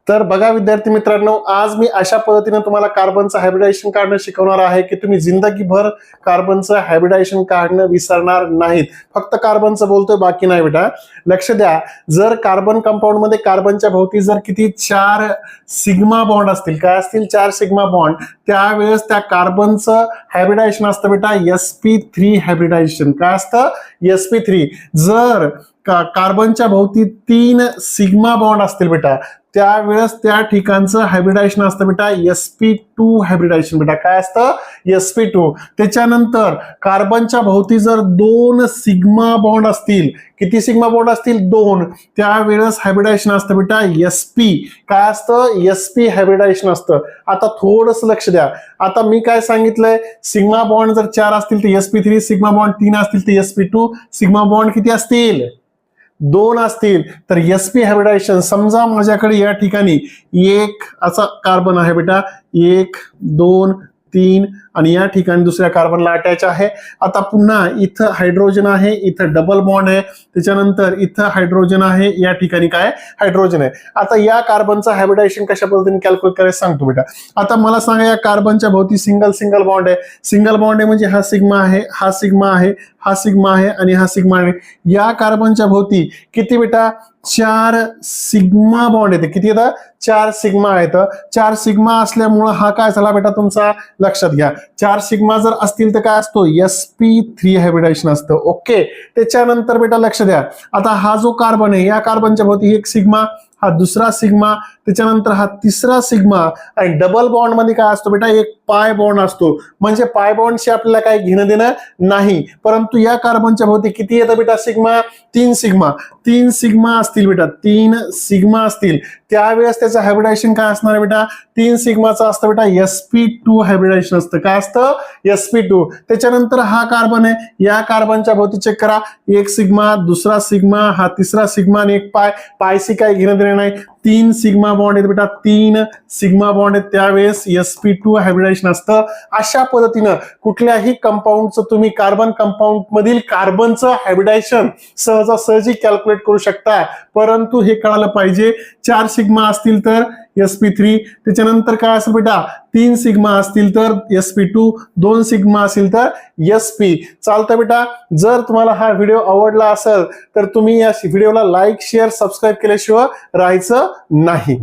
तर बघा विद्यार्थी मित्रांनो, आज मी अशा पद्धतीने तुम्हाला कार्बनचं हायब्रिडायझेशन काढणं शिकवणार आहे की तुम्ही जिंदगीभर कार्बनचं हायब्रिडायझेशन काढणं विसरणार नाहीत. फक्त कार्बनचं बोलतोय, बाकी नाही बेटा. लक्ष द्या, जर कार्बन कंपाऊंड मध्ये कार्बनच्या भोवती जर किती 4 सिग्मा बॉन्ड असतील, काय असतील 4 सिग्मा बॉन्ड, त्यावेळेस त्या कार्बनचं हायब्रिडायझेशन असतं बेटा sp3 हायब्रिडायझेशन. काय असतं? sp3. जर कार्बनच्या भोवती 3 सिग्मा बॉन्ड असतील बेटा, त्यावेळेस त्या ठिकाणचं हायब्रिडायझेशन असतं बेटा sp2 हायब्रिडायझेशन. बेटा काय असतं? sp2. त्याच्यानंतर कार्बनच्या भोवती जर 2 सिग्मा बॉन्ड असतील, किती सिग्मा बॉन्ड असतील? 2. त्यावेळेस हायब्रिडायझेशन असतं बेटा sp. काय असतं? sp हायब्रिडायझेशन असतं. आता थोडस लक्ष द्या. आता मी काय सांगितलंय, सिग्मा बॉन्ड जर 4 असतील तर sp3, सिग्मा बॉन्ड 3 असतील तर sp2, सिग्मा बॉन्ड किती असतील? 2 असतील तर sp हायब्रिडायझेशन. समजा माझ्याकडे या ठिकाणी एक असा कार्बन आहे बेटा, 1 2 3 आणि या ठिकाणी दुसऱ्या कार्बनला अटॅच आहे. आता पुन्हा इथं हायड्रोजन आहे, इथं डबल बॉन्ड आहे, त्याच्यानंतर इथं हायड्रोजन आहे, या ठिकाणी काय हायड्रोजन आहे. आता या कार्बनचं हायब्रिडायझेशन कशा पद्धतीने कॅल्क्युलेट करायचं सांगतो बेटा. आता मला सांगा, या कार्बनच्या भोवती सिंगल बॉन्ड आहे. सिंगल बॉन्ड आहे म्हणजे हा सिग्मा आहे, हा सिग्मा आहे, हा सिग्मा आहे आणि हा सिग्मा आहे. या कार्बनच्या भोवती किती बेटा? 4 सिग्मा बॉन्ड येते. किती येतं? 4 सिग्मा आहेत. 4 सिग्मा असल्यामुळं हा काय झाला बेटा तुमचा? लक्षात घ्या, 4 सिग्मा जर असतील तर काय असतो? sp3 हायब्रिडायझेशन असतं. ओके. त्याच्यानंतर बेटा लक्ष द्या, आता हा जो कार्बन आहे, या कार्बनच्या भोवती 1 सिग्मा, हा दुसरा सिग्मा, त्याच्यानंतर हा तिसरा सिग्मा आणि डबल बॉन्ड मध्ये काय असतो बेटा? एक पाय बॉन्ड असतो. म्हणजे पाय बॉन्डशी आपल्याला काही घेणं देणं नाही. परंतु या कार्बनच्या भोवती किती येतं बेटा? सिग्मा. 3 सिग्मा. 3 सिग्मा असतील बेटा, 3 सिग्मा असतील, त्यावेळेस त्याचं हायब्रिडायझेशन काय असणार आहे बेटा? 3 सिग्माचं असतं बेटा sp2 हायब्रिडायझेशन असतं. काय असतं? sp2. त्याच्यानंतर हा कार्बन आहे, या कार्बनच्या भोवती चेक करा, 1 सिग्मा, दुसरा सिग्मा, हा तिसरा सिग्मा आणि एक पाय. पायशी काही घेणं देणं नाही. 3 सिग्मा बॉन्ड आहेत बेटा, 3 सिग्मा बॉन्ड आहेत, त्यावेळेस sp2 हायब्रिडायझेशन असतं. अशा पद्धतीनं कुठल्याही कंपाऊंडचं तुम्ही कार्बन कंपाऊंड मधील कार्बनचं हायब्रिडायझेशन सहजासहजी कॅल्क्युलेट करू शकता. परंतु हे कळालं पाहिजे, 4 सिग्मा असतील तर sp3, त्याच्यानंतर काय असेल बेटा? 3 सिग्मा असतील तर sp2, 2 सिग्मा असेल तर sp. चालतं बेटा. जर तुम्हाला हा व्हिडिओ आवडला असेल तर तुम्ही या व्हिडिओला लाईक, शेअर, सबस्क्राईब केल्याशिवाय राहायचं नाही.